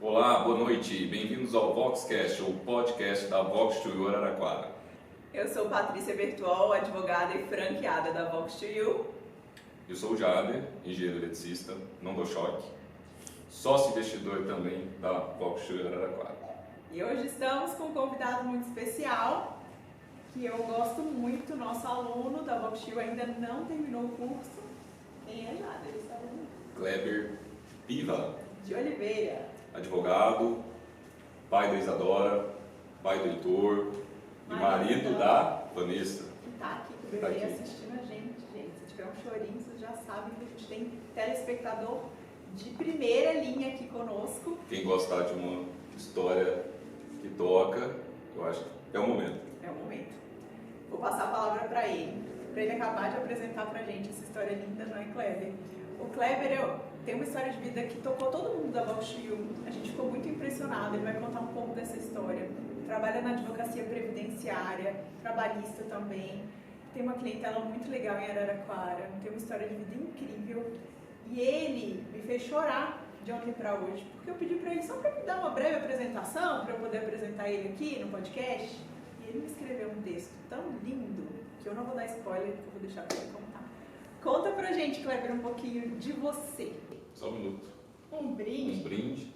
Olá, boa noite. Bem-vindos ao Voxcast, o podcast da Vox2U Araraquara. Eu sou Patrícia Bertuol, advogada e franqueada da Vox2U. Eu sou o Jader, engenheiro eletricista, não dou choque, sócio investidor também da Vox2U Araraquara. E hoje estamos com um convidado muito especial, que eu gosto muito, nosso aluno da Vox2U ainda não terminou o curso. Quem é Jader? Ele está vendo? Kleber Piva, De Oliveira. advogado, pai da Isadora, pai do Heitor e marido da Vanessa. Que está aqui com o Tá bebê aqui. assistindo a gente. Se tiver um chorinho, vocês já sabem que a gente tem telespectador de primeira linha aqui conosco. Quem gostar de uma história que toca, eu acho que é o momento. É o momento. Vou passar a palavra para ele acabar de apresentar pra gente essa história linda, não é, Kleber? O Kleber tem uma história de vida que tocou todo mundo da Vox2U. A gente ficou muito impressionado, ele vai contar um pouco dessa história. Trabalha na advocacia previdenciária, trabalhista também. Tem uma clientela muito legal em Araraquara, tem uma história de vida incrível. E ele me fez chorar de ontem para hoje, porque eu pedi para ele só para me dar uma breve apresentação, para eu poder apresentar ele aqui no podcast. E ele me escreveu um texto tão lindo, que eu não vou dar spoiler, que eu vou deixar para ele contar. Conta pra gente, Kleber, um pouquinho de você. Só um minuto. Um brinde Um brinde.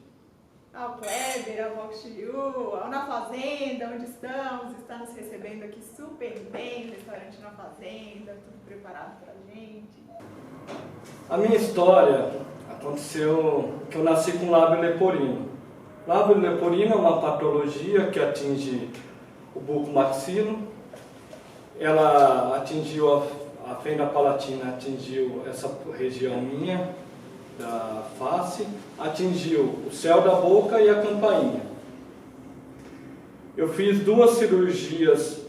ao Kleber, ao Vox2U, ao Na Fazenda, onde estamos. Está nos recebendo aqui super bem, restaurante Na Fazenda, tudo preparado pra gente. A minha história aconteceu que eu nasci com lábio leporino. Lábio leporino é uma patologia que atinge o bulbo maxilo. Ela atingiu a fenda palatina, atingiu essa região minha da face, atingiu o céu da boca e a campainha. Eu fiz 2 cirurgias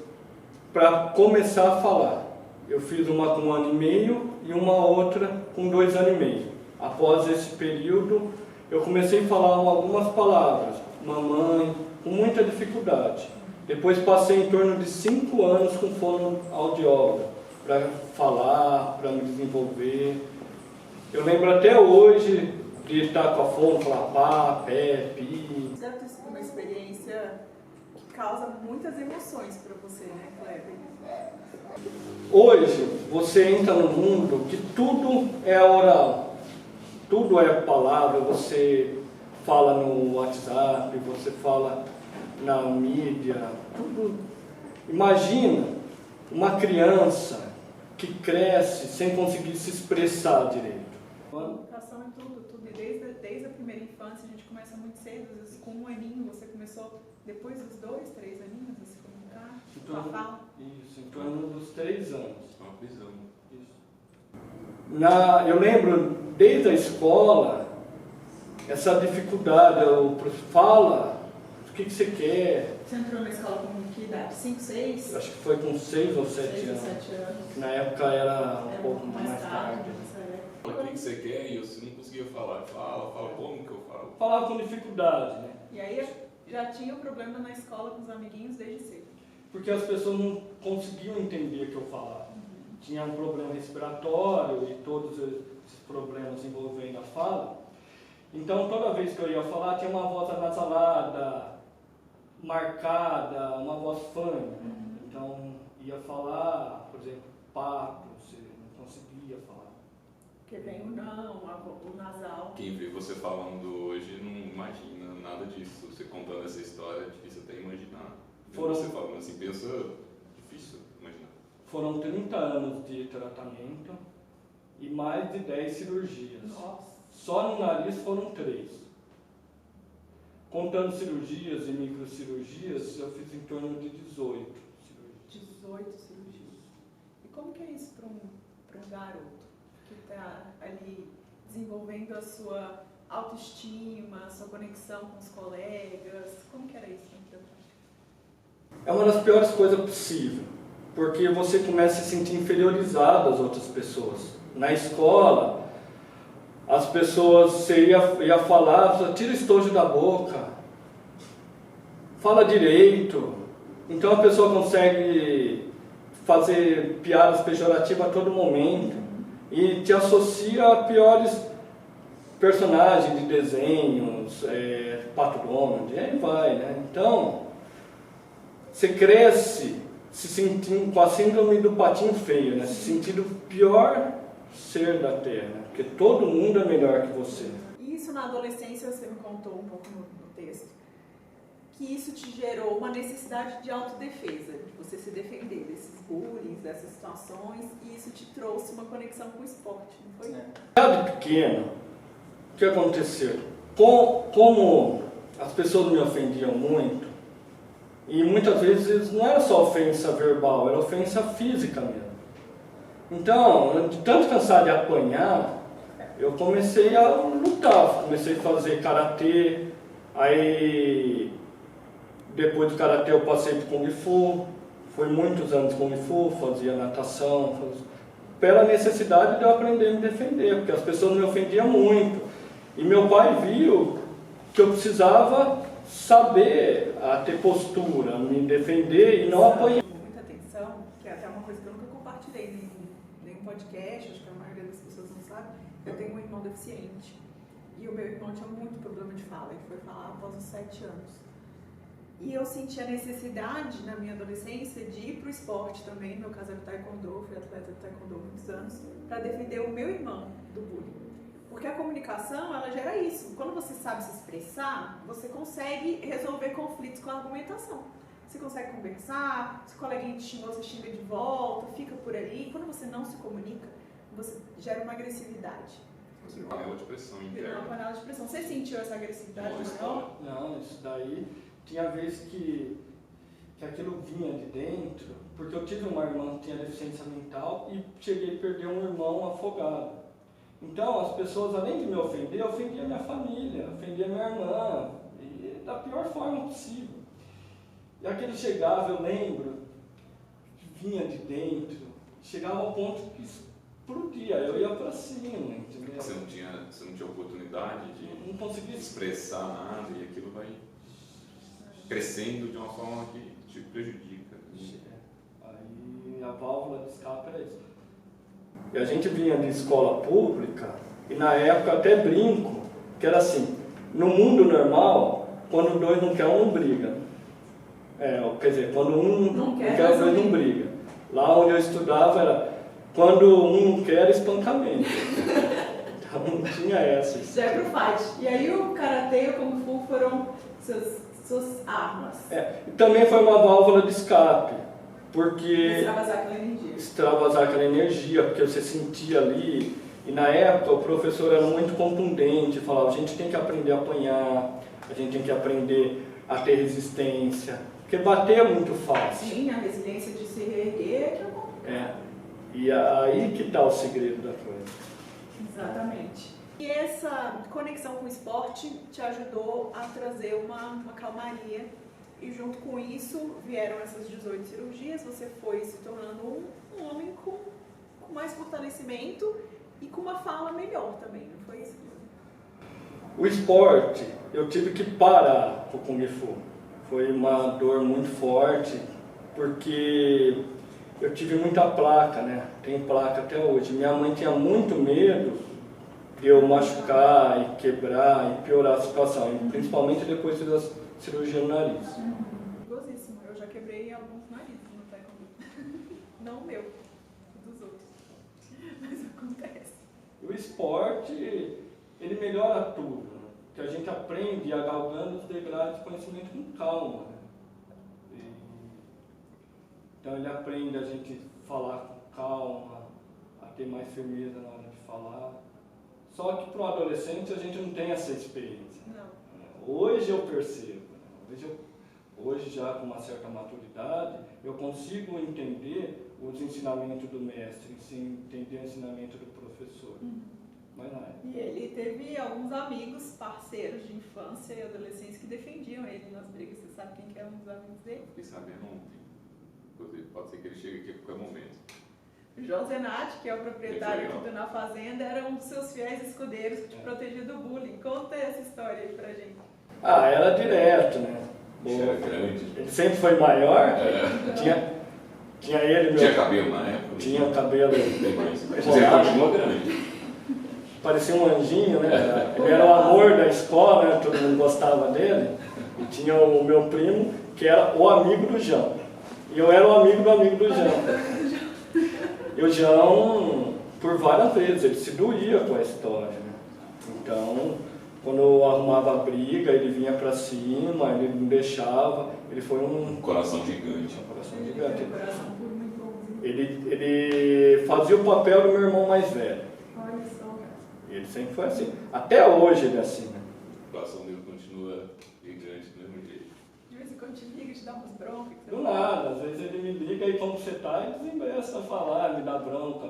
para começar a falar. Eu fiz uma com 1 ano e meio e uma outra com 2 anos e meio. Após esse período, eu comecei a falar algumas palavras, mamãe, com muita dificuldade. Depois passei em torno de 5 anos com fonoaudiólogo, para falar, para me desenvolver. Eu lembro até hoje de estar com a fono, falar pá, pé, pi. Deve ter sido uma experiência que causa muitas emoções para você, né, Kleber? Hoje, você entra no mundo que tudo é oral, tudo é palavra, você fala no WhatsApp, você fala na mídia, tudo. Imagina uma criança que cresce sem conseguir se expressar direito. Comunicação é tudo. Desde a primeira infância, a gente começa muito cedo, às vezes com 1 aninho, você começou depois dos 2, 3 aninhos a se comunicar, com a fala. Isso, em torno dos 3 anos. Uma prisão. Isso. Eu lembro, desde a escola, essa dificuldade, fala, o que você quer? Você entrou na escola com que idade? 5, 6? Acho que foi com 6 ou 7 6 ou anos. 7 anos. Na época era um É pouco um mais tarde. nessa época. Fala o que você quer e eu não conseguia falar. Fala como que eu falo. Falava com dificuldade, né? E aí já tinha um problema na escola com os amiguinhos desde cedo. Porque as pessoas não conseguiam entender o que eu falava. Tinha um problema respiratório e todos esses problemas envolvendo a fala. Então, toda vez que eu ia falar, tinha uma voz anasalada, marcada, uma voz fã. Então, ia falar, por exemplo, pato, você não conseguia falar. Porque vem o não, o nasal. Quem vê você falando hoje não imagina nada disso. Você contando essa história é difícil até imaginar. Você falando assim, pensa, difícil imaginar. Foram 30 anos de tratamento e mais de 10 cirurgias. Nossa. Só no nariz foram 3. Contando cirurgias e microcirurgias, eu fiz em torno de 18 cirurgias. 18 cirurgias. E como que é isso para um garoto que está ali desenvolvendo a sua autoestima, a sua conexão com os colegas? Como que era isso na vida prática? É uma das piores coisas possíveis, porque você começa a se sentir inferiorizado às outras pessoas. Na escola, as pessoas, você ia falar, tira o estojo da boca, fala direito. Então a pessoa consegue fazer piadas pejorativas a todo momento e te associa a piores personagem de desenhos, Pato Donald, e aí vai, né? Então, você cresce se sentindo com a síndrome do patinho feio, né? Se sentindo o pior ser da Terra, né? Porque todo mundo é melhor que você. Isso na adolescência você me contou um pouco no texto, que isso te gerou uma necessidade de autodefesa, de você se defender desses bullying, dessas situações, e isso te trouxe uma conexão com o esporte, não foi? Desde pequeno, o que aconteceu? Como as pessoas me ofendiam muito, e muitas vezes não era só ofensa verbal, era ofensa física mesmo. Então, de tanto cansar de apanhar, eu comecei a lutar, comecei a fazer karatê, aí depois do karatê eu passei para Kung Fu, fui muitos anos Kung Fu, fazia natação, pela necessidade de eu aprender a me defender, porque as pessoas me ofendiam muito. E meu pai viu que eu precisava saber ter postura, me defender e não apanhar. Muita atenção, que é até uma coisa que eu nunca compartilhei em nenhum podcast, acho que a maioria das pessoas não sabe, eu tenho um irmão deficiente. E o meu irmão tinha muito problema de fala, ele foi falar após os 7 anos. E eu senti a necessidade, na minha adolescência, de ir para o esporte também, no meu caso era taekwondo, fui atleta de taekwondo há muitos anos, para defender o meu irmão do bullying. Porque a comunicação, ela gera isso. Quando você sabe se expressar, você consegue resolver conflitos com a argumentação. Você consegue conversar, se o coleguinha te xingou, você xinga de volta, fica por ali. Quando você não se comunica, você gera uma agressividade. Você uma panela de pressão interna. Uma panela de pressão. Você sentiu essa agressividade maior? Não, isso daí tinha vezes que aquilo vinha de dentro, porque eu tive uma irmã que tinha deficiência mental e cheguei a perder um irmão afogado. Então, as pessoas, além de me ofender, ofendiam minha família, ofendiam minha irmã, e da pior forma possível. E aquele chegava, eu lembro, vinha de dentro, chegava ao ponto que explodia, eu ia pra cima, entendeu? Você não tinha oportunidade de não conseguia expressar nada e aquilo vai crescendo de uma forma que te prejudica. Aí a válvula de escape era isso. E a gente vinha de escola pública, e na época até brinco, que era assim, no mundo normal, quando dois não querem, um não briga. Quer dizer, quando um não quer, os dois não brigam. Lá onde eu estudava era, quando um não quer, espancamento. Então não tinha essa. Já é pro fight. E aí o karatê e o kung fu foram suas armas. E também foi uma válvula de escape. Porque extravasar aquela energia, porque você sentia ali, e na época o professor era muito contundente, falava, a gente tem que aprender a apanhar, a gente tem que aprender a ter resistência, porque bater é muito fácil. Sim, a resiliência de se reerguer é que é complicado. E aí que está o segredo da coisa. Exatamente. E essa conexão com o esporte te ajudou a trazer uma calmaria. E junto com isso vieram essas 18 cirurgias, você foi se tornando um homem com mais fortalecimento e com uma fala melhor também, não foi isso? O esporte, eu tive que parar com o Kung Fu. Foi uma dor muito forte, porque eu tive muita placa, né? Tem placa até hoje. Minha mãe tinha muito medo de eu machucar e quebrar e piorar a situação, principalmente depois da cirurgia no nariz. Gozíssimo, eu já quebrei alguns narizes no taekwondo. Não o meu, dos outros. Mas acontece. O esporte, ele melhora tudo, né? Que a gente aprende a galgando os degraus de conhecimento com calma. Né? Então ele aprende a gente falar com calma, a ter mais firmeza na hora de falar. Só que para o adolescente a gente não tem essa experiência. Não. Hoje eu percebo, hoje já com uma certa maturidade, eu consigo entender os ensinamentos do mestre, entender o ensinamento do professor. Mas não é. E ele teve alguns amigos, parceiros de infância e adolescência que defendiam ele nas brigas. Você sabe quem que é um dos amigos dele? Fiquei sabendo ontem. Inclusive, pode ser que ele chegue aqui a qualquer momento. O Josenati, que é o proprietário aqui do Na Fazenda, era um dos seus fiéis escudeiros que te protegia do bullying. Conta essa história aí pra gente. Era direto, né? Era grande. Ele sempre foi maior, tinha ele... Tinha cabelo na época? Tinha cabelo... Bem mais. Mas ele continua grande. parecia um anjinho, né? Ele era o amor da escola, né? Todo mundo gostava dele. E tinha o meu primo, que era o amigo do João. E eu era o amigo do João. E o João, por várias vezes, ele se doía com a história, né? Então, quando eu arrumava briga, ele vinha pra cima, ele não deixava. Ele foi um coração gigante. Um coração gigante. Ele fazia o papel do meu irmão mais velho. Olha só. Ele sempre foi assim. Até hoje ele é assim, né? O coração dele continua gigante do mesmo jeito. De vez em quando te liga, te dá umas broncas. Do nada, às vezes ele me liga e como você tá, e desembresta a falar, me dá bronca.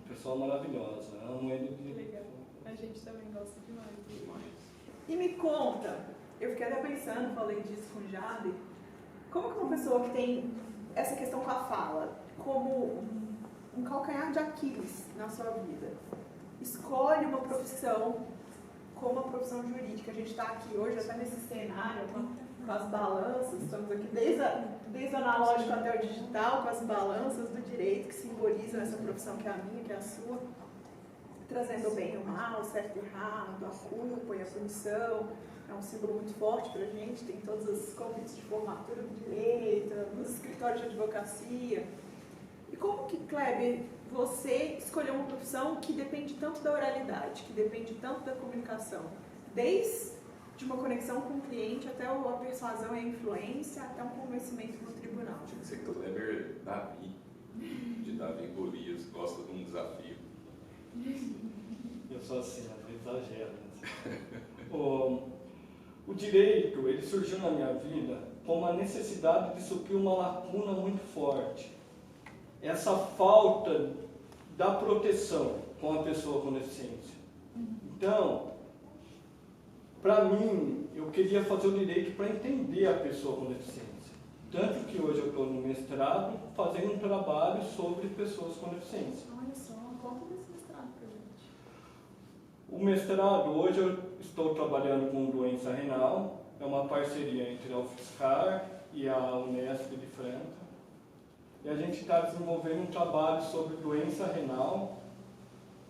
Pessoa maravilhosa, amo ele. Legal. A gente também gosta demais. E me conta, eu fiquei até pensando, falei disso com o Jade, como que uma pessoa que tem essa questão com a fala, como um calcanhar de Aquiles na sua vida, escolhe uma profissão como a profissão jurídica? A gente está aqui hoje, até nesse cenário, com as balanças, estamos aqui desde o analógico até o digital, com as balanças do direito que simbolizam essa profissão que é a minha, que é a sua, trazendo o bem e o mal, o certo e o errado, a culpa e a punição. É um símbolo muito forte para a gente, tem todos os convites de formatura do direito, nos escritórios de advocacia. E como que, Kleber, você escolheu uma profissão que depende tanto da oralidade, que depende tanto da comunicação, desde uma conexão com o cliente até a persuasão e a influência, até um convencimento no tribunal? Tinha que ser que o Kleber Davi, de Davi e Golias, gosta de um desafio. Eu sou assim, exagero. O direito, ele surgiu na minha vida com uma necessidade de suprir uma lacuna muito forte. Essa falta da proteção com a pessoa com deficiência. Então, para mim, eu queria fazer o direito para entender a pessoa com deficiência. Tanto que hoje eu estou no mestrado fazendo um trabalho sobre pessoas com deficiência. Olha só, conta desse mestrado para a gente. O mestrado, hoje eu estou trabalhando com doença renal, é uma parceria entre a UFSCar e a Unesp de Franca. E a gente está desenvolvendo um trabalho sobre doença renal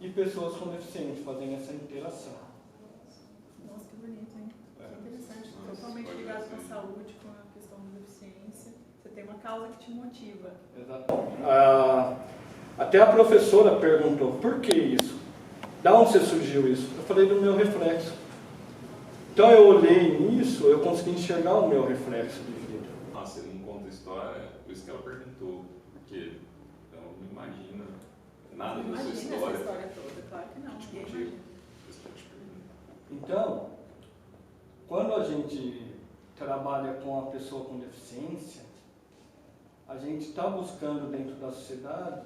e pessoas com deficiência, fazendo essa interação. Nossa, que bonito, hein? Que interessante. Totalmente ligado com a saúde, com a questão da deficiência. Você tem uma causa que te motiva. Exato. Até a professora perguntou, por que isso? Da onde você surgiu isso? Eu falei do meu reflexo. Então eu olhei nisso, eu consegui enxergar o meu reflexo de vida. Nossa, ele não conta história, por isso que ela perguntou, porque ela não imagina nada da sua história. Essa história toda, claro que não. Te motiva. Então, quando a gente trabalha com a pessoa com deficiência, a gente está buscando dentro da sociedade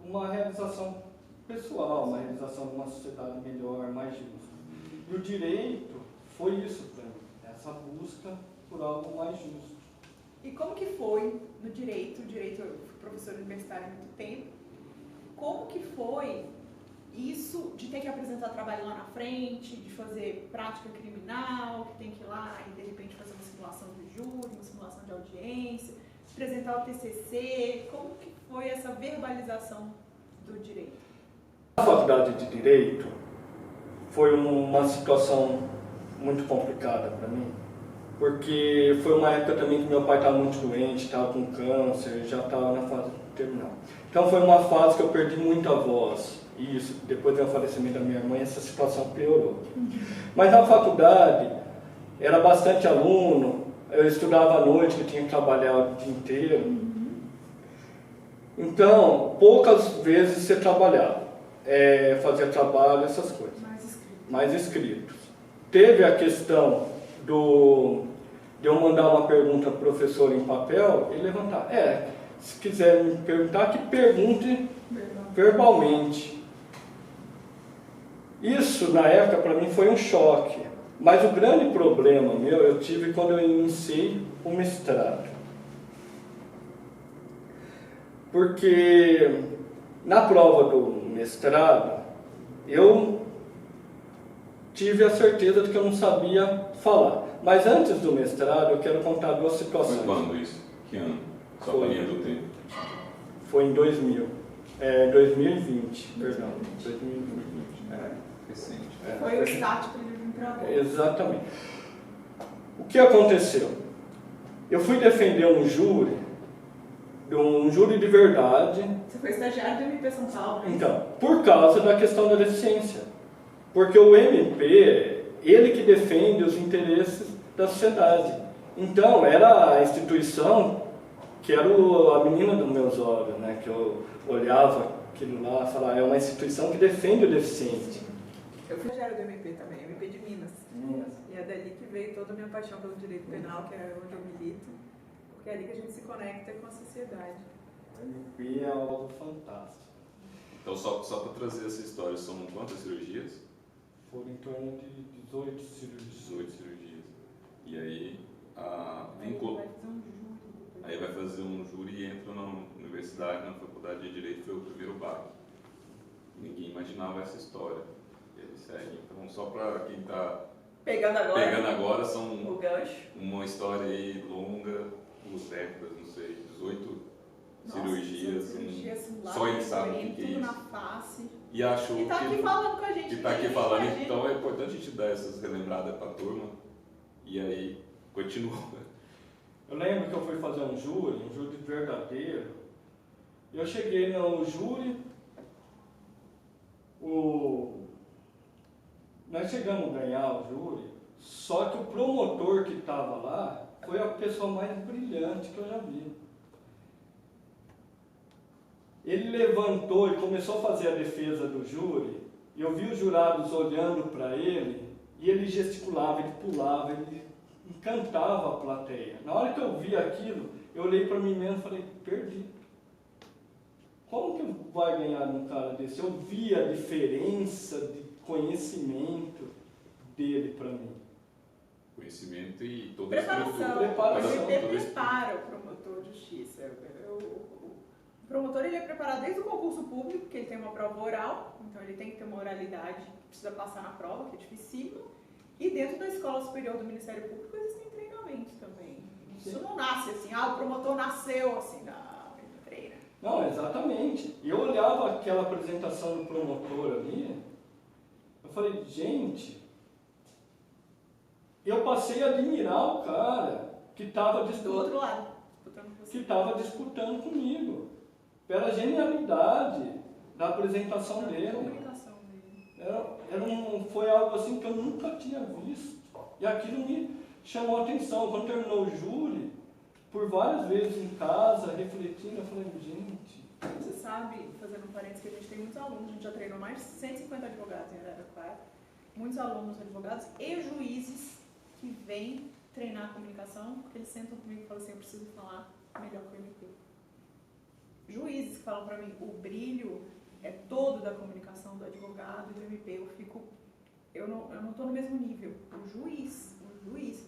uma realização pessoal, uma realização de uma sociedade melhor, mais justa. E o direito foi isso para mim, essa busca por algo mais justo. E como que foi no direito? Eu fui professora universitária há muito tempo. Como que foi isso de ter que apresentar trabalho lá na frente, de fazer prática criminal, que tem que ir lá e de repente fazer uma simulação de júri, uma simulação de audiência, apresentar o TCC? Como que foi essa verbalização do direito? A faculdade de Direito foi uma situação muito complicada para mim, porque foi uma época também que meu pai estava muito doente, estava com câncer, já estava na fase terminal. Então foi uma fase que eu perdi muita voz, e isso, depois do falecimento da minha mãe, essa situação piorou. Mas na faculdade, era bastante aluno, eu estudava à noite, que tinha que trabalhar o dia inteiro. Então, poucas vezes você trabalhava. Fazia trabalho, essas coisas. Mais escritos. Teve a questão de eu mandar uma pergunta para o professor em papel e levantar. Se quiser me perguntar, que pergunte verbalmente. Isso, na época, para mim foi um choque. Mas o grande problema meu eu tive quando eu iniciei o mestrado. Porque na prova do mestrado, eu tive a certeza de que eu não sabia falar. Mas antes do mestrado, eu quero contar duas situações. Foi quando isso? Que ano? Só para linha do tempo. Foi em 2000. 2020, perdão. 2020. Recente. Foi o start para ele vir para lá. Exatamente. O que aconteceu? Eu fui defender um júri de verdade. Você foi estagiário do MP São Paulo, né? Então, por causa da questão da deficiência. Porque o MP, ele que defende os interesses da sociedade. Então, era a instituição que era a menina dos meus olhos, né? Que eu olhava aquilo lá e falava, é uma instituição que defende o deficiente. Eu fui estagiário do MP também, MP de Minas. E é dali que veio toda a minha paixão pelo direito penal, que é onde eu milito. Porque é ali que a gente se conecta com a sociedade. O MP é algo fantástico. Então, só para trazer essa história, são quantas cirurgias? Foram em torno de 18 cirurgias. 18 cirurgias. E aí, Aí vai fazer um júri e entra na universidade, na faculdade de Direito, foi o primeiro baque. Ninguém imaginava essa história. E ele segue. Então, só para quem está pegando agora, são o gancho. uma história aí longa, 2 décadas, não sei, 18 cirurgias. Só ele sabe o que é isso. Na face. E achou que está aqui falando com a gente. Que está aqui falando, então é importante a gente dar essas relembradas para a turma. E aí, continua. Eu lembro que eu fui fazer um júri verdadeiro. Eu cheguei no júri, nós chegamos a ganhar o júri, só que o promotor que estava lá foi a pessoa mais brilhante que eu já vi. Ele levantou e começou a fazer a defesa do júri, e eu vi os jurados olhando para ele, e ele gesticulava, ele pulava, ele encantava a plateia. Na hora que eu vi aquilo, eu olhei para mim mesmo e falei, perdi. Como que vai ganhar um cara desse? Eu vi a diferença de conhecimento dele para mim. Conhecimento e toda preparação. Ele prepara o promotor de justiça. O promotor ele é preparado desde o concurso público, que ele tem uma prova oral, então ele tem que ter uma oralidade, precisa passar na prova, que é dificílimo. E dentro da Escola Superior do Ministério Público existem treinamentos também. Isso não nasce assim, o promotor nasceu assim, ele treina. Não, exatamente. E eu olhava aquela apresentação do promotor ali, eu falei, gente, eu passei a admirar o cara que estava disputando comigo. Pela genialidade da apresentação dele. Comunicação dele. Foi algo assim que eu nunca tinha visto. E aquilo me chamou a atenção. Quando terminou o júri, por várias vezes em casa, refletindo, eu falei, gente... Você sabe, fazendo um parênteses, que a gente tem muitos alunos, a gente já treinou mais de 150 advogados em Araraquara, muitos alunos advogados e juízes que vêm treinar a comunicação, porque eles sentam comigo e falam assim, eu preciso falar melhor com o MP. Juízes que falam para mim, o brilho é todo da comunicação do advogado e do MP. Eu não estou no mesmo nível. O juiz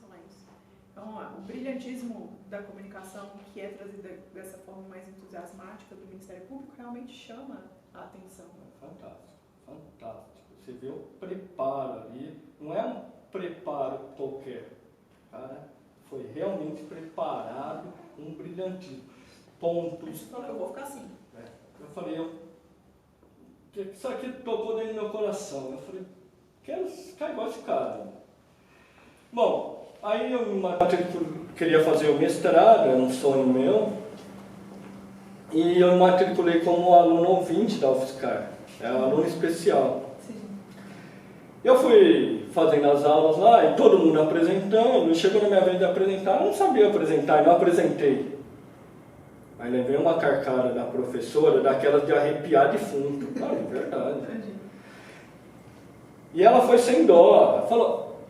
fala isso. Então, o brilhantismo da comunicação, que é trazida dessa forma mais entusiasmática do Ministério Público, realmente chama a atenção. Fantástico, fantástico. Você vê o preparo ali, não é um preparo qualquer, cara, foi realmente preparado, um brilhantismo. Pontos. Você falou que eu vou ficar assim. Eu falei, isso aqui tocou dentro do meu coração. Eu falei, quero ficar igual esse cara. Bom, aí eu queria fazer o mestrado, era um sonho meu, e eu me matriculei como aluno ouvinte da UFSCar, aluno especial. Sim. Eu fui fazendo as aulas lá, e todo mundo apresentando, e chegou na minha vez de apresentar, eu não sabia apresentar, e não apresentei. Aí levei uma carcada da professora, daquelas de arrepiar defunto. Ah, é verdade. E ela foi sem dó. Ela falou,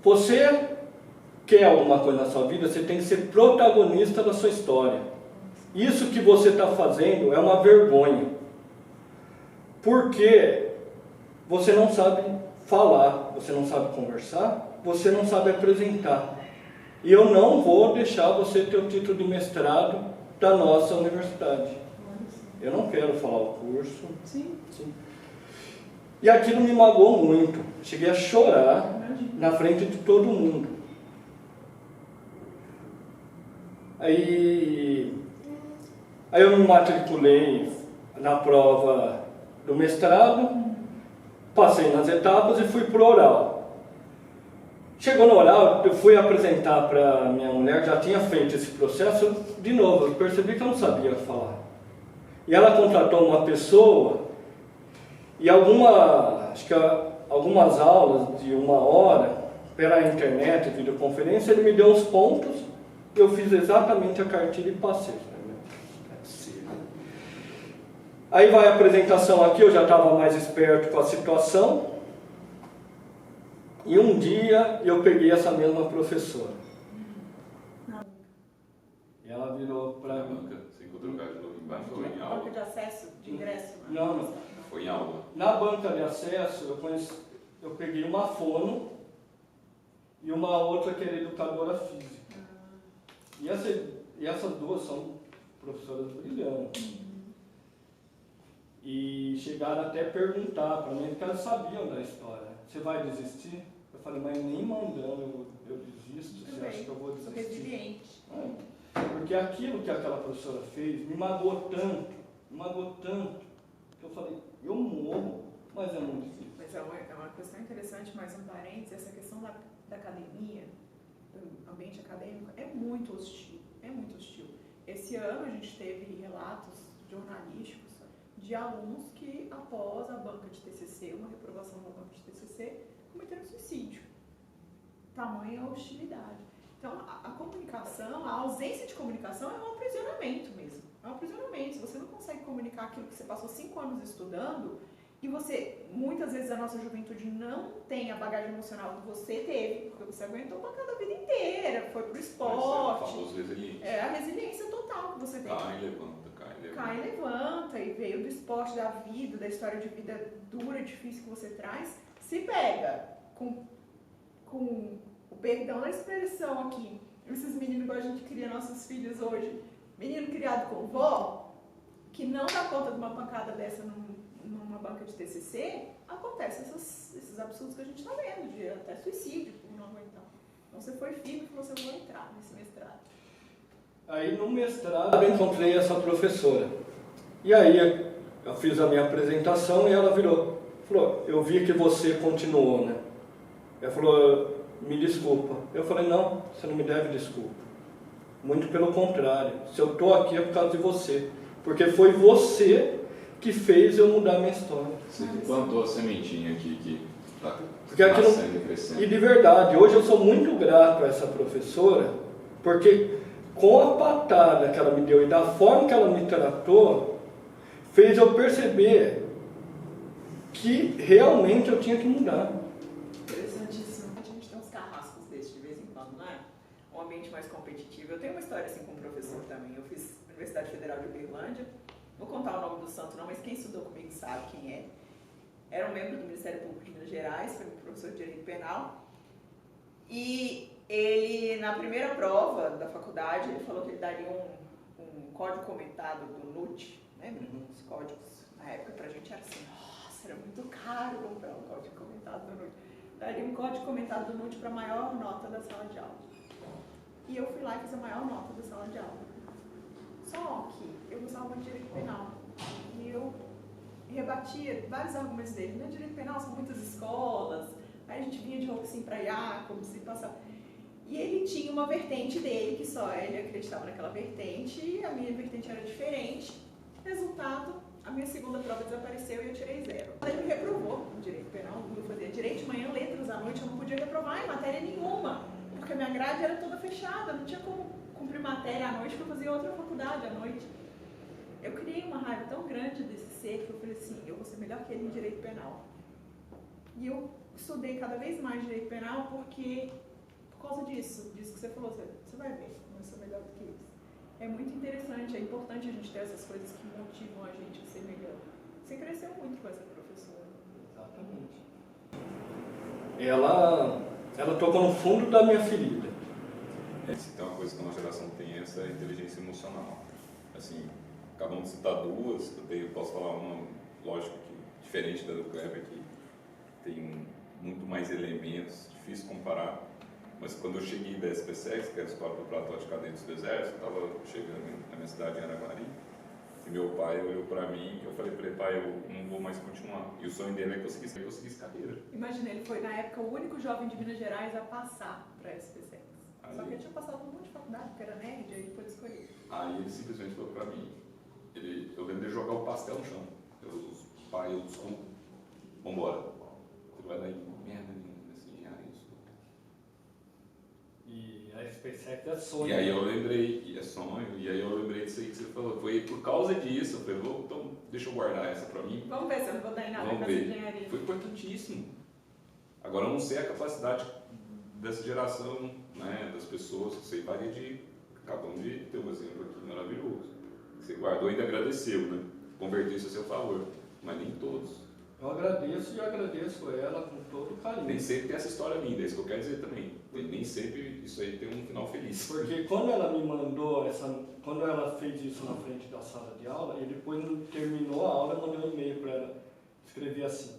você quer alguma coisa na sua vida, você tem que ser protagonista da sua história. Isso que você está fazendo é uma vergonha. Porque você não sabe falar, você não sabe conversar, você não sabe apresentar. E eu não vou deixar você ter o título de mestrado da nossa universidade. Eu não quero falar o curso. Sim. E aquilo me magoou muito. Cheguei a chorar na frente de todo mundo. Aí eu me matriculei na prova do mestrado, passei nas etapas e fui pro oral. Chegou no oral, eu fui apresentar para minha mulher, já tinha feito esse processo, de novo, eu percebi que eu não sabia falar. E ela contratou uma pessoa, e acho que algumas aulas de 1 hora, pela internet, videoconferência, ele me deu uns pontos, eu fiz exatamente a cartilha e passei. Aí vai a apresentação aqui, eu já estava mais esperto com a situação. E um dia eu peguei essa mesma professora. E ela virou para mim. Você encontrou o lugar de novo embaixo ou em aula? Banca de acesso, de ingresso? Não. Foi em aula. Na banca de acesso, eu peguei uma fono e uma outra que era educadora física. E essas duas são professoras brilhantes. E chegaram até a perguntar para mim, porque elas sabiam da história. Você vai desistir? Eu falei, mas nem mandando eu desisto, você acha que eu vou desistir? Sou resiliente. Porque aquilo que aquela professora fez me magoou tanto, que eu falei, eu morro, mas é muito difícil. Mas é uma questão interessante, mais um parênteses, essa questão da academia, do ambiente acadêmico, é muito hostil, Esse ano a gente teve relatos jornalísticos de alunos que, após a banca de TCC, uma reprovação da banca de TCC, cometeram suicídio. Tamanha hostilidade. Então, a comunicação, a ausência de comunicação é um aprisionamento mesmo. É um aprisionamento. Se você não consegue comunicar aquilo que você passou 5 anos estudando, e você, muitas vezes, a nossa juventude não tem a bagagem emocional que você teve, porque você aguentou pancada a vida inteira, foi pro esporte. É a resiliência total que você tem. Cai e levanta, e veio do esporte, da vida, da história de vida dura e difícil que você traz, se pega com o perdão da expressão aqui. Esses meninos igual a gente cria nossos filhos hoje, menino criado com vó, que não dá conta de uma pancada dessa numa banca de TCC, acontece esses absurdos que a gente está vendo, de até suicídio por não aguentar. Então você foi firme que você não entrar nesse mestrado. Aí no mestrado eu encontrei essa professora. E aí eu fiz a minha apresentação e ela falou, eu vi que você continuou, né? Ela falou, me desculpa. Eu falei, não, você não me deve desculpa. Muito pelo contrário, se eu estou aqui é por causa de você. Porque foi você que fez eu mudar a minha história. Você plantou a sementinha aqui que está nascendo e crescendo. E de verdade, hoje eu sou muito grato a essa professora, porque com a patada que ela me deu e da forma que ela me tratou, fez eu perceber que realmente eu tinha que mudar. Interessantíssimo. A gente tem uns carrascos desses de vez em quando, não é? Um ambiente mais competitivo. Eu tenho uma história assim com um professor também. Eu fiz Universidade Federal de Uberlândia. Vou contar o nome do santo não, mas quem estudou comigo sabe quem é. Era um membro do Ministério Público de Minas Gerais, foi professor de Direito Penal. E ele, na primeira prova da faculdade, ele falou que ele daria um código comentado do NUT, lembra? Os códigos, na época, pra gente era assim, nossa, era muito caro comprar um código comentado do NUT. Daria um código comentado do NUT para a maior nota da sala de aula. E eu fui lá e fiz a maior nota da sala de aula. Só que eu gostava muito de direito penal. E eu rebatia vários argumentos dele. No direito penal são muitas escolas, aí a gente vinha de Roxin para Jacobs e passava. E ele tinha uma vertente dele, que só ele acreditava naquela vertente, e a minha vertente era diferente. Resultado, a minha segunda prova desapareceu e eu tirei 0. Ele me reprovou no direito penal, eu fazia direito de manhã, letras à noite, eu não podia reprovar em matéria nenhuma, porque a minha grade era toda fechada, não tinha como cumprir matéria à noite, porque eu fazia outra faculdade à noite. Eu criei uma raiva tão grande desse ser que eu falei assim, eu vou ser melhor que ele em direito penal. E eu estudei cada vez mais direito penal porque, por causa disso que você falou, você vai ver como eu sou melhor do que eles. É muito interessante, é importante a gente ter essas coisas que motivam a gente a ser melhor. Você cresceu muito com essa professora. Exatamente. Ela tocou no fundo da minha ferida. Então, uma coisa que a nossa geração tem é essa inteligência emocional. Assim, acabamos de citar duas, eu posso falar uma, lógico, que diferente da do Kleber, que tem muito mais elementos, difícil comparar. Mas quando eu cheguei da SPSEX, que é a Escola Preparatória de Cadetes do Exército, estava chegando na minha cidade, em Araguari, E meu pai olhou pra mim e eu falei pra ele, pai, eu não vou mais continuar. E o sonho dele é que eu seguisse carreira. Imagina, ele foi na época o único jovem de Minas Gerais a passar para a SPSEX. Só que ele tinha passado um monte de faculdade, porque era nerd, aí depois escolhido. Aí ele simplesmente falou pra mim, eu lembro de jogar o pastel no chão. Pai, eu desculpo, vambora. Você vai dar em merda nenhuma nesse engenharia. E a SpaceX é sonho. E aí eu lembrei, e é sonho, e aí eu lembrei disso aí que você falou. Foi por causa disso, eu falei, então deixa eu guardar essa pra mim. Vamos ver se eu não vou dar em nada Vamos com ver. essa engenharia. Foi importantíssimo. Agora eu não sei a capacidade dessa geração, né, das pessoas, que você varia de... Acabamos de ter um exemplo aqui maravilhoso. Você guardou e ainda agradeceu, né? Converteu isso a seu favor, mas nem todos. Eu agradeço e agradeço ela com todo carinho. Nem sempre tem essa história linda, é isso que eu quero dizer também. Nem sempre isso aí tem um final feliz. Porque quando ela me mandou quando ela fez isso na frente da sala de aula, e depois terminou a aula, eu mandei um e-mail para ela, escrevi assim: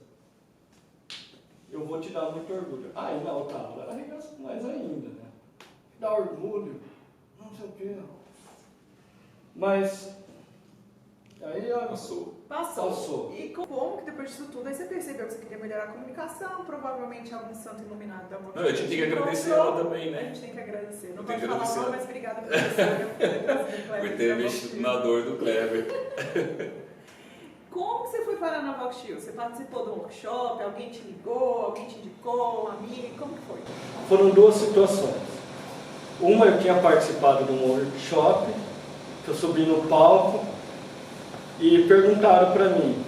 eu vou te dar muito orgulho. Aí na outra aula ela arregaçou mais ainda, né? Dá orgulho, não sei o quê. Mas aí ela Passou. E como que depois disso tudo, aí você percebeu que você queria melhorar a comunicação, provavelmente algum santo iluminado da Não, eu tinha que agradecer ela também, A né? gente tem que agradecer. Não Tem pode que falar agradecer mal, ela. mas obrigada por ter Por ter mexido na dor do Kleber. Como que você foi parar na Voxil? Você participou de um workshop, alguém te ligou, alguém te indicou, um amigo, como que foi? foram duas situações. Uma, eu tinha participado de um workshop, que eu subi no palco e perguntaram para mim: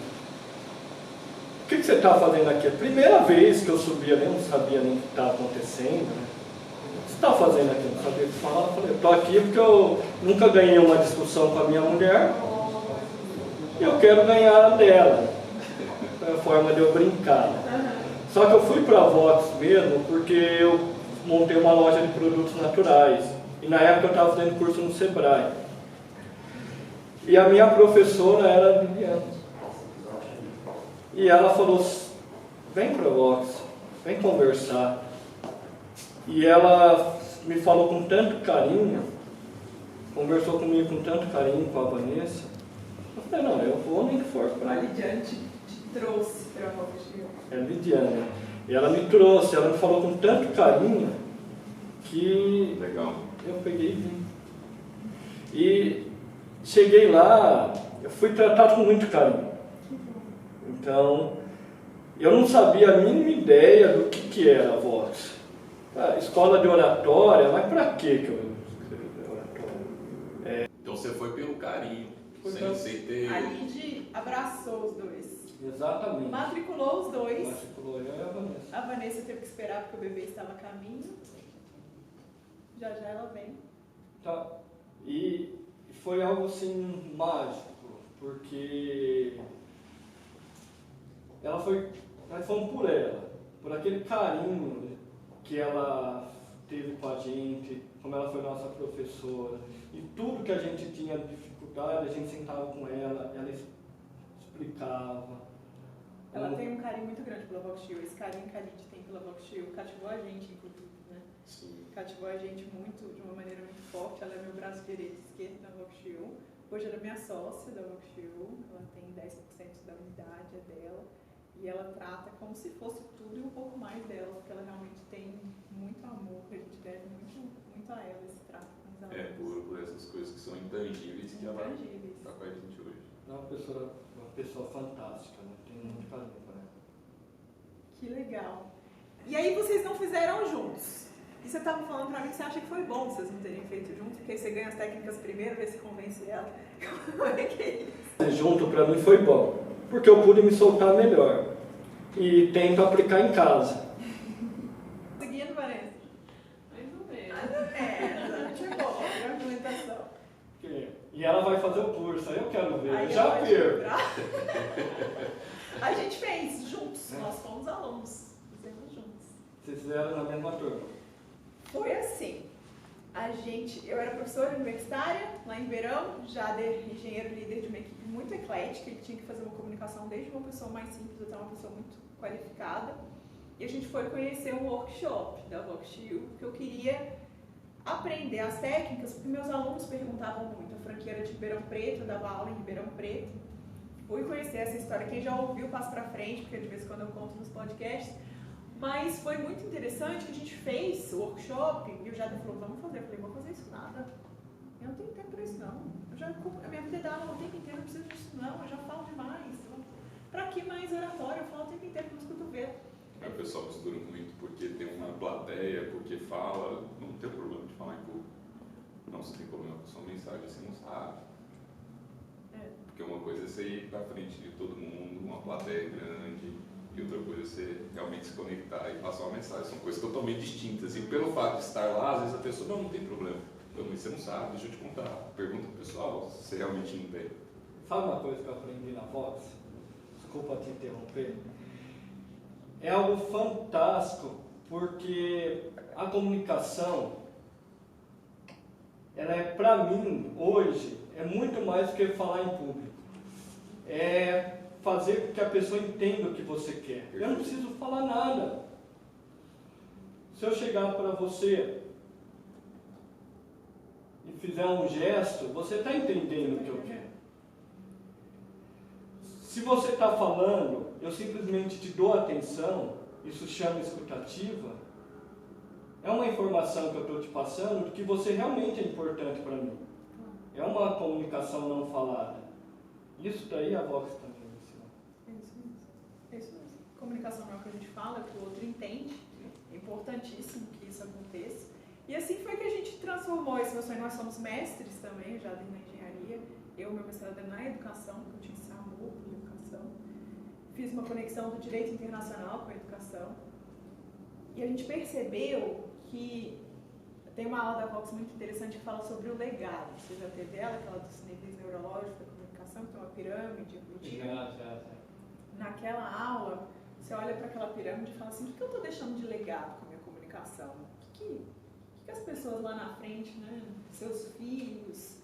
o que você está fazendo aqui? A primeira vez que eu subi ali, eu não sabia nem o que estava acontecendo, né? O que você está fazendo aqui? Eu não sabia o que falar. Eu falei: eu estou aqui porque eu nunca ganhei uma discussão com a minha mulher e eu quero ganhar a dela. Foi a forma de eu brincar. Só que eu fui para a Vox mesmo porque eu montei uma loja de produtos naturais. E na época eu estava fazendo curso no Sebrae. E a minha professora era a Liliana. E ela falou: vem para a Vox, vem conversar. E ela me falou com tanto carinho, conversou comigo com tanto carinho, com a Vanessa. Eu falei: não, eu vou nem que for para A Lidiane te trouxe para a Voxil. É Lidiane. E ela me trouxe, ela me falou com tanto carinho que Legal. eu peguei e vim. E cheguei lá, eu fui tratado com muito carinho. Então, eu não sabia a mínima ideia do que era a Vox. Ah, escola de oratória, mas para que eu escrevi oratória? Então você foi pelo carinho, Foi sem ter... A Lid abraçou os dois. Exatamente. Matriculou os dois. Matriculou eu e a Vanessa. A Vanessa teve que esperar porque o bebê estava a caminho. Já já ela vem. Tá. E foi algo assim mágico, porque nós fomos por ela, por aquele carinho que ela teve com a gente, como ela foi nossa professora, e tudo que a gente tinha dificuldade, a gente sentava com ela explicava. Ela tem um carinho muito grande pela Voxil. Esse carinho que a Lid tem pela Voxil cativou a gente, inclusive, né? Sim. Cativou a gente muito, de uma maneira muito forte. Ela é meu braço direito e esquerdo da Voxil. Hoje ela é minha sócia da Voxil. Ela tem 10% da unidade, é dela. E ela trata como se fosse tudo e um pouco mais dela, porque ela realmente tem muito amor, que a gente deve muito a ela esse trato com os alunos. Por essas coisas que são intangíveis que ela Intangíveis. está com a gente hoje. É uma pessoa fantástica, né? Tenho muito carinho por ela. Que legal. E aí vocês não fizeram juntos. E você estava falando pra mim que você acha que foi bom vocês não terem feito juntos, porque aí você ganha as técnicas primeiro, vê se convence ela. Como é que é isso? Junto para mim foi bom, porque eu pude me soltar melhor e tento aplicar em casa. Seguindo, Vanessa? Mais ou menos. É bom, a argumentação. E ela vai fazer o curso, aí eu quero ver, Aí eu já ela vai perco. lembrar. A gente fez juntos, nós fomos alunos, fizemos juntos. Vocês fizeram na mesma turma. Foi assim, eu era professora universitária lá em Verão, já engenheiro líder de uma equipe muito eclética, ele tinha que fazer uma comunicação desde uma pessoa mais simples até uma pessoa muito qualificada. E a gente foi conhecer um workshop da Voxil, porque eu queria aprender as técnicas, porque meus alunos perguntavam muito. A franquia era de Ribeirão Preto, eu dava aula em Ribeirão Preto. Fui conhecer essa história. Quem já ouviu, passa pra frente, porque de vez em quando eu conto nos podcasts. Mas foi muito interessante que a gente fez o workshop e o Jader falou, vamos fazer. Eu falei, vou fazer isso nada. Eu não tenho tempo para isso não. A minha vida é dar aula o tempo inteiro, não preciso disso não, eu já falo demais. Pra que mais oratório? Eu falo o tempo inteiro nos cotovelos. O pessoal mistura muito porque tem uma plateia, porque fala, não tem problema de falar em público. Não, você tem problema com a sua mensagem, você não sabe. Porque uma coisa é você ir pra frente de todo mundo, uma plateia grande, e outra coisa é você realmente se conectar e passar uma mensagem. São coisas totalmente distintas. E pelo fato de estar lá, às vezes a pessoa, não tem problema. Então, mas você não sabe, deixa eu te contar. Pergunta pro pessoal se você realmente não tem. Sabe uma coisa que eu aprendi na Vox? Desculpa te interromper. É algo fantástico, porque a comunicação, ela é, para mim, hoje, é muito mais do que falar em público. É fazer com que a pessoa entenda o que você quer. Eu não preciso falar nada. Se eu chegar para você e fizer um gesto, você está entendendo o que eu quero. Se você está falando, eu simplesmente te dou atenção, isso chama escutativa, é uma informação que eu estou te passando que você realmente é importante para mim. É uma comunicação não falada. Isso daí a Vox também ensina. É isso mesmo. Comunicação não é o que a gente fala, é o que o outro entende. É importantíssimo que isso aconteça. E assim foi que a gente transformou esse meu sonho. Nós somos mestres também, já na engenharia. Eu, meu mestrado é na educação, porque eu tinha esse amor por educação. Fiz uma conexão do direito internacional com a educação. E a gente percebeu que tem uma aula da Vox muito interessante que fala sobre o legado. Você já teve ela, aquela dos níveis neurológicos da comunicação, que tem uma pirâmide evolutiva. Já. Naquela aula, você olha para aquela pirâmide e fala assim, o que eu estou deixando de legado com a minha comunicação? O que as pessoas lá na frente, né, seus filhos,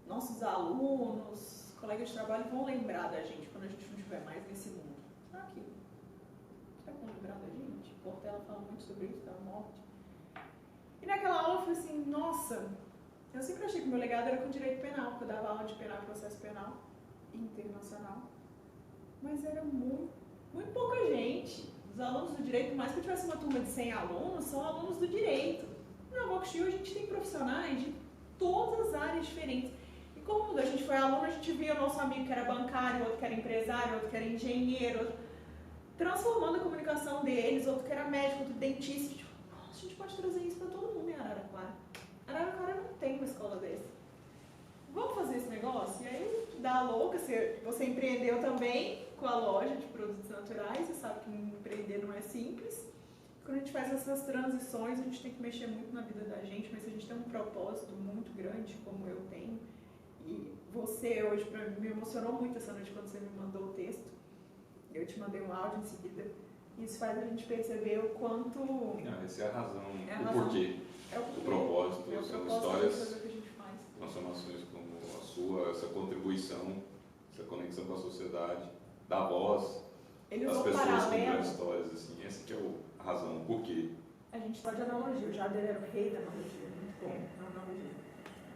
nossos alunos, colegas de trabalho vão lembrar da gente quando a gente não estiver mais nesse mundo? Aqui. Será que vão lembrar da gente? Portela fala muito sobre isso, da morte. E naquela aula eu falei assim, nossa, eu sempre achei que o meu legado era com direito penal, porque eu dava aula de penal e processo penal internacional. Mas era muito pouca gente. Os alunos do direito, mais que eu tivesse uma turma de 100 alunos, são alunos do direito. Na VoxU a gente tem profissionais de todas as áreas diferentes. E como a gente foi aluno, a gente via o nosso amigo que era bancário, outro que era empresário, outro que era engenheiro, transformando a comunicação deles, outro que era médico, outro dentista. Tipo, nossa, a gente pode trazer isso para todo mundo em Araraquara. Araraquara não tem uma escola dessa. Vamos fazer esse negócio? E aí, dá a louca, você empreendeu também com a loja de produtos naturais, você sabe que empreender não é simples. Quando a gente faz essas transições, a gente tem que mexer muito na vida da gente, mas se a gente tem um propósito muito grande, como eu tenho, e você hoje, pra mim, me emocionou muito essa noite quando você me mandou o texto, eu te mandei um áudio em seguida, isso faz a gente perceber o quanto... Essa é a razão, é a o razão, porquê, é o propósito, é o são propósito histórias, de fazer o que a gente faz. transformações como a sua, essa contribuição, essa conexão com a sociedade, da voz, Ele das usou pessoas com paralelo. grandes histórias, assim, essa que é a razão, o porquê. A gente pode analogia, o Jader era o rei da analogia, muito bom na analogia.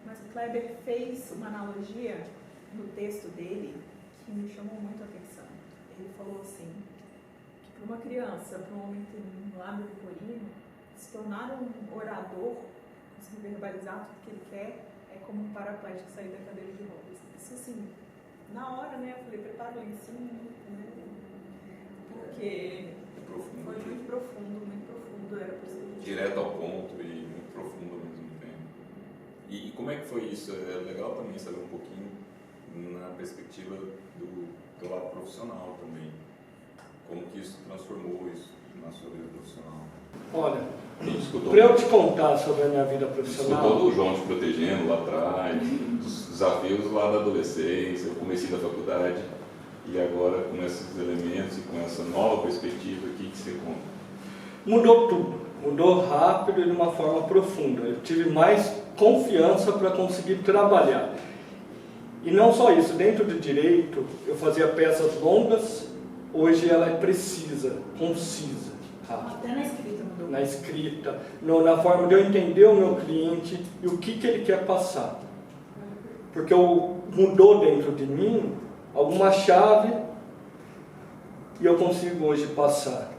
Mas o Kleber fez uma analogia no texto dele que me chamou muito a atenção. Ele falou assim, que para uma criança, para um homem que tem um lábio leporino, se tornar um orador, conseguir verbalizar tudo que ele quer, é como um paraplégico sair da cadeira de rodas. Isso assim, na hora, né, eu falei, prepara o ensino, né, porque foi muito profundo, era para ser Direto ao ponto e muito profundo ao mesmo tempo. E como é que foi isso? É legal também saber um pouquinho na perspectiva do lado profissional também. Como que isso transformou isso na sua vida profissional? Olha, para eu te contar sobre a minha vida profissional... Escutou do João te protegendo lá atrás, dos desafios lá da adolescência, comecei da faculdade, e agora com esses elementos e com essa nova perspectiva aqui que você conta. Mudou tudo, mudou rápido e de uma forma profunda. Eu tive mais confiança para conseguir trabalhar. E não só isso, dentro do direito eu fazia peças longas, hoje ela é precisa, concisa. rápido. Até na escrita mudou. Na escrita, na forma de eu entender o meu cliente e o que ele quer passar. Porque mudou dentro de mim alguma chave e eu consigo hoje passar.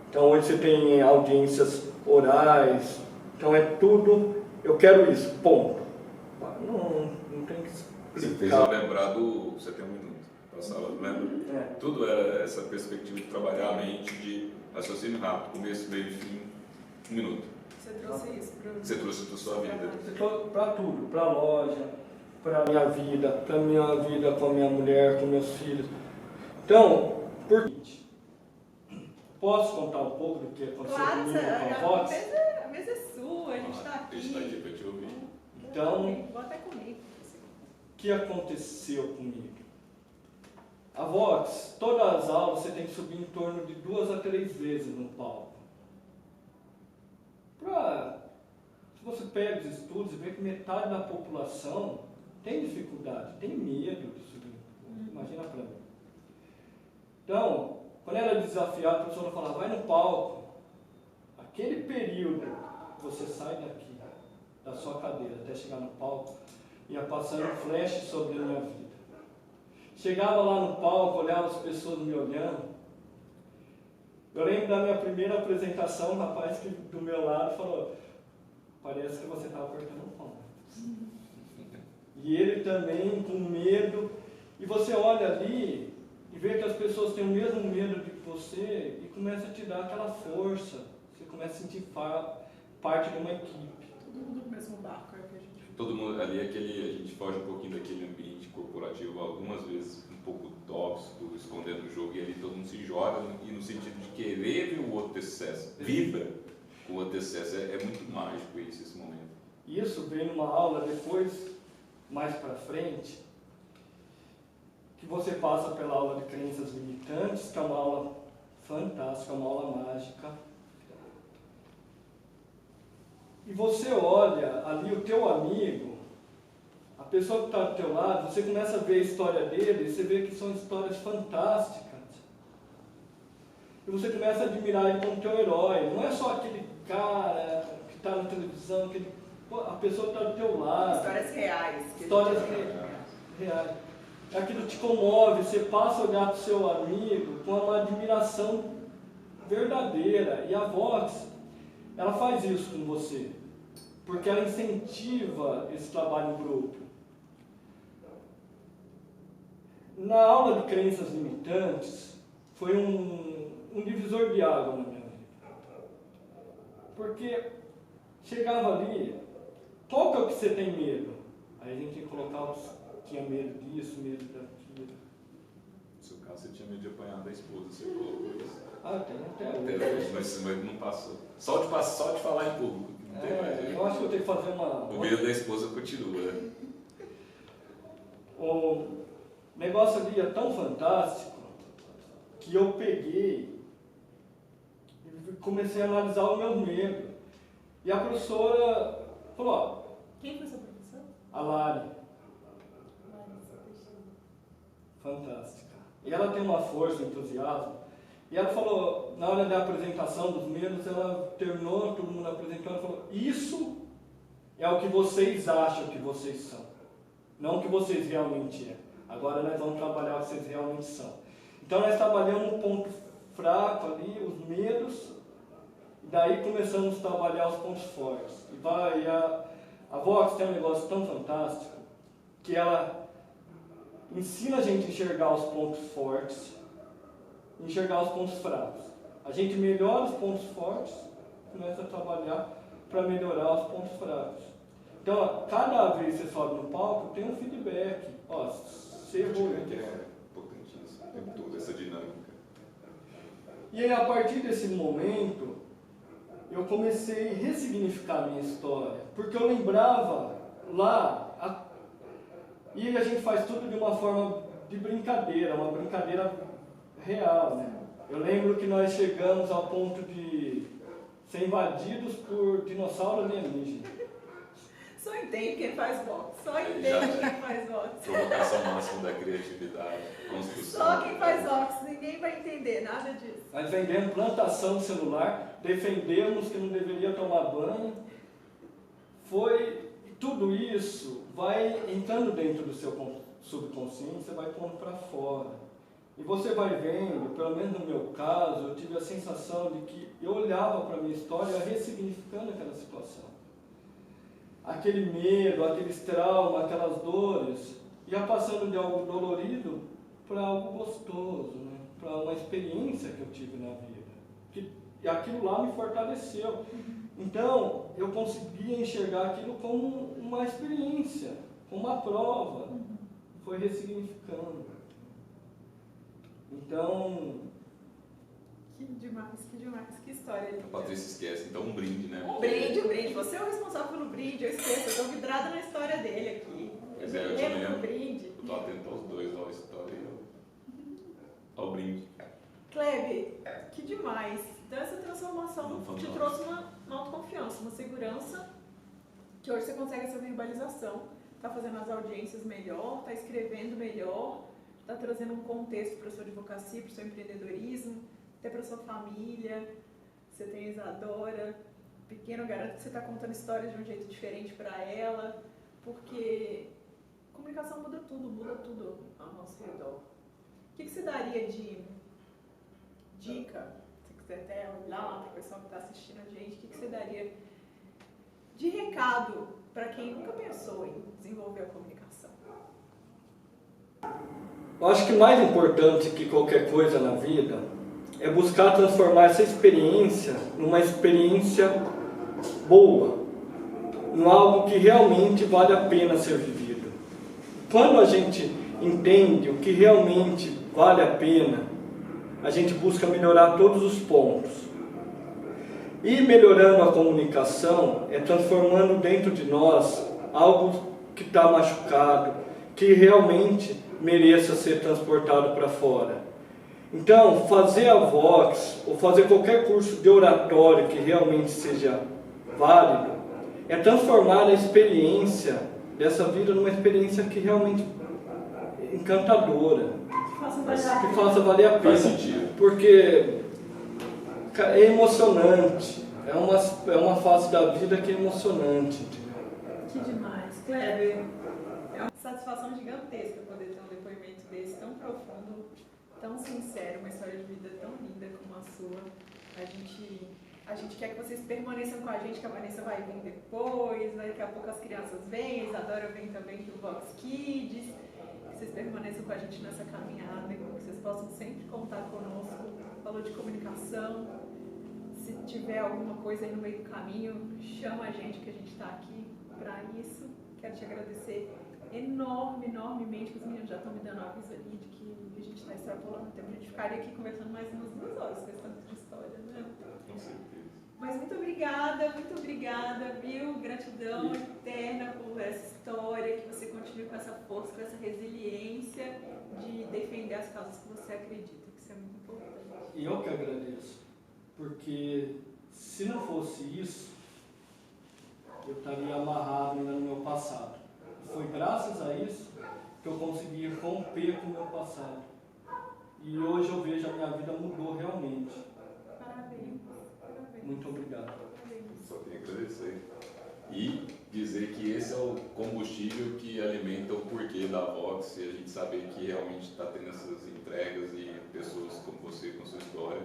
Então hoje você tem audiências orais, então é tudo, eu quero isso, ponto. Não tem que Você fez explicar. eu lembrar do Você Tem um Minuto. Passava, lembra? Tudo era essa perspectiva de trabalhar a mente de raciocínio rápido, começo, meio e fim, 1 minuto. Você trouxe isso para Você trouxe para sua vida. Para tudo, para a loja, para a minha vida com a minha mulher, com meus filhos. Então, posso contar um pouco do que aconteceu Claro, comigo com a a Vox? mesa é sua, a gente está A gente está aqui aqui. para te ouvir. Então, Vou até comigo. o que aconteceu comigo? A Vox, todas as aulas você tem que subir em torno de 2 a 3 vezes no palco. Se você pega os estudos e vê que metade da população tem dificuldade, tem medo de subir. Imagina para mim. Então, quando era desafiado, a professora falava, vai no palco. Aquele período que você sai daqui, da sua cadeira, até chegar no palco, ia passando um flash sobre a minha vida. Chegava lá no palco, olhava as pessoas me olhando. Eu lembro da minha primeira apresentação, um rapaz que do meu lado falou, parece que você está apertando o pão. E ele também com medo. E você olha ali e vê que as pessoas têm o mesmo medo de você e começa a te dar aquela força. Você começa a sentir parte de uma equipe. Todo mundo no mesmo barco, é o que a gente faz. Todo mundo ali, a gente foge um pouquinho daquele ambiente corporativo, algumas vezes um pouco tóxico, escondendo o jogo, e ali todo mundo se joga, e no sentido de querer ver o outro ter sucesso, vibra com o outro ter sucesso. É muito mágico isso, esse momento. Isso vem numa aula depois, mais para frente, que você passa pela aula de crenças limitantes, que é uma aula fantástica, uma aula mágica. E você olha ali o teu amigo, a pessoa que está do teu lado, você começa a ver a história dele, e você vê que são histórias fantásticas. E você começa a admirar ele como teu herói. Não é só aquele cara que está na televisão, a pessoa que está do teu lado. Histórias reais. Histórias reais. Aquilo te comove, você passa a olhar para o seu amigo com uma admiração verdadeira. E a Vox, ela faz isso com você, porque ela incentiva esse trabalho em grupo. Na aula de crenças limitantes, foi um divisor de água na minha vida. Porque chegava ali, qual que é o que você tem medo? Aí a gente tem que colocar tinha medo disso, medo daquilo. No seu caso, você tinha medo de apanhar da esposa, você colocou isso. Tem até Até hoje. hoje, mas não passou. Só de falar em público. Não tem mais. Eu acho que eu tenho que fazer O medo da esposa continua, né? O negócio ali é tão fantástico que eu peguei e comecei a analisar o meu medo. E a professora falou, ó, Quem foi seu professor? a Lari, fantástica. E ela tem uma força, um entusiasmo. E ela falou, na hora da apresentação dos medos, ela terminou, todo mundo apresentou, ela falou, isso é o que vocês acham que vocês são, não o que vocês realmente é. Agora nós vamos trabalhar o que vocês realmente são. Então nós trabalhamos um ponto fraco ali, os medos, e daí começamos a trabalhar os pontos fortes. E a Vox tem um negócio tão fantástico que ela ensina a gente a enxergar os pontos fortes, enxergar os pontos fracos. A gente melhora os pontos fortes, começa a trabalhar para melhorar os pontos fracos. Então, cada vez que você sobe no palco, tem um feedback. Ó, você errou. É importantíssimo o tempo todo, essa dinâmica. E aí, a partir desse momento, eu comecei a ressignificar a minha história. Porque eu lembrava lá, e a gente faz tudo de uma forma de brincadeira, uma brincadeira real, né? Eu lembro que nós chegamos ao ponto de ser invadidos por dinossauro alienígena. Só entende quem faz boxe. Só Aí entende já- quem faz boxe. Provocação máxima da criatividade, construção. Só quem faz boxe. Ninguém vai entender nada disso. Nós vendemos plantação de celular, defendemos que não deveria tomar banho. Tudo isso vai entrando dentro do seu subconsciente, você vai pondo para fora. E você vai vendo, pelo menos no meu caso, eu tive a sensação de que eu olhava para a minha história ressignificando aquela situação. Aquele medo, aqueles traumas, aquelas dores, ia passando de algo dolorido para algo gostoso, né? Para uma experiência que eu tive na vida. E aquilo lá me fortaleceu. Então, eu conseguia enxergar aquilo como uma experiência, como uma prova. Foi ressignificando. Então... Que demais, que demais. Que história linda. A Patrícia esquece, então um brinde, né? Um brinde, um brinde. Você é o responsável pelo brinde, eu esqueço. Eu tô vidrada na história dele aqui. Pois é, eu me também lembro do lembro. brinde. Eu tô atento aos dois, ó, a história e ao brinde. Klebe, que demais. Então essa transformação Não, te fantástico. trouxe uma autoconfiança, uma segurança, que hoje você consegue essa verbalização, está fazendo as audiências melhor, está escrevendo melhor, está trazendo um contexto para a sua advocacia, para o seu empreendedorismo, até para a sua família. Você tem a Isadora, pequeno, eu garanto que você está contando histórias de um jeito diferente para ela, porque comunicação muda tudo ao nosso redor. O que você daria de dica, se você quiser até olhar lá para o pessoal que está assistindo a gente, o que você daria de recado para quem nunca pensou em desenvolver a comunicação? Eu acho que mais importante que qualquer coisa na vida é buscar transformar essa experiência numa experiência boa, em algo que realmente vale a pena ser vivido. Quando a gente entende o que realmente vale a pena, a gente busca melhorar todos os pontos. E melhorando a comunicação é transformando dentro de nós algo que está machucado, que realmente mereça ser transportado para fora. Então, fazer a Vox, ou fazer qualquer curso de oratório que realmente seja válido, é transformar a experiência dessa vida numa experiência que realmente é encantadora, que faça valer a pena. Faz sentido. Porque é emocionante, é uma fase da vida que é emocionante. Entendeu? Que demais. Kleber, é uma satisfação gigantesca poder ter um depoimento desse, tão profundo, tão sincero, uma história de vida tão linda como a sua. A gente quer que vocês permaneçam com a gente, que a Vanessa vai vir depois, daqui a pouco as crianças vêm, a Isadora vem também do Vox Kids, que vocês permaneçam com a gente nessa caminhada, que vocês possam sempre contar conosco. Falou de comunicação, se tiver alguma coisa aí no meio do caminho, chama a gente que a gente está aqui para isso. Quero te agradecer enormemente, que os meninos já estão me dando aviso ali de que a gente está extrapolando o tempo. A gente ficaria aqui conversando mais umas 2 horas com esse tanto de história, né? Com certeza. Mas muito obrigada, viu? Gratidão eterna por essa história, que você continue com essa força, com essa resiliência de defender as causas que você acredita, que isso é muito importante. E eu que agradeço, porque se não fosse isso, eu estaria amarrado ainda no meu passado. Foi graças a isso que eu consegui romper com o meu passado. E hoje eu vejo a minha vida mudou realmente. Parabéns. Muito obrigado. Só tenho que agradecer. E dizer que esse é o combustível que alimenta o porquê da Vox, e a gente saber que realmente está tendo essas entregas e pessoas como você, com sua história,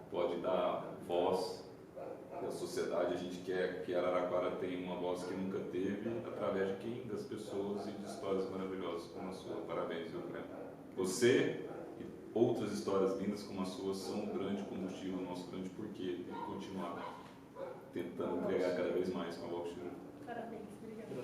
pode dar voz à sociedade. A gente quer que Araraquara tenha uma voz que nunca teve, através de quem? Das pessoas e de histórias maravilhosas como a sua. Parabéns, viu, Cleber? Você e outras histórias lindas como a sua são o grande combustível, o nosso grande porquê de continuar tentando entregar cada vez mais com a Vox. Parabéns, obrigada.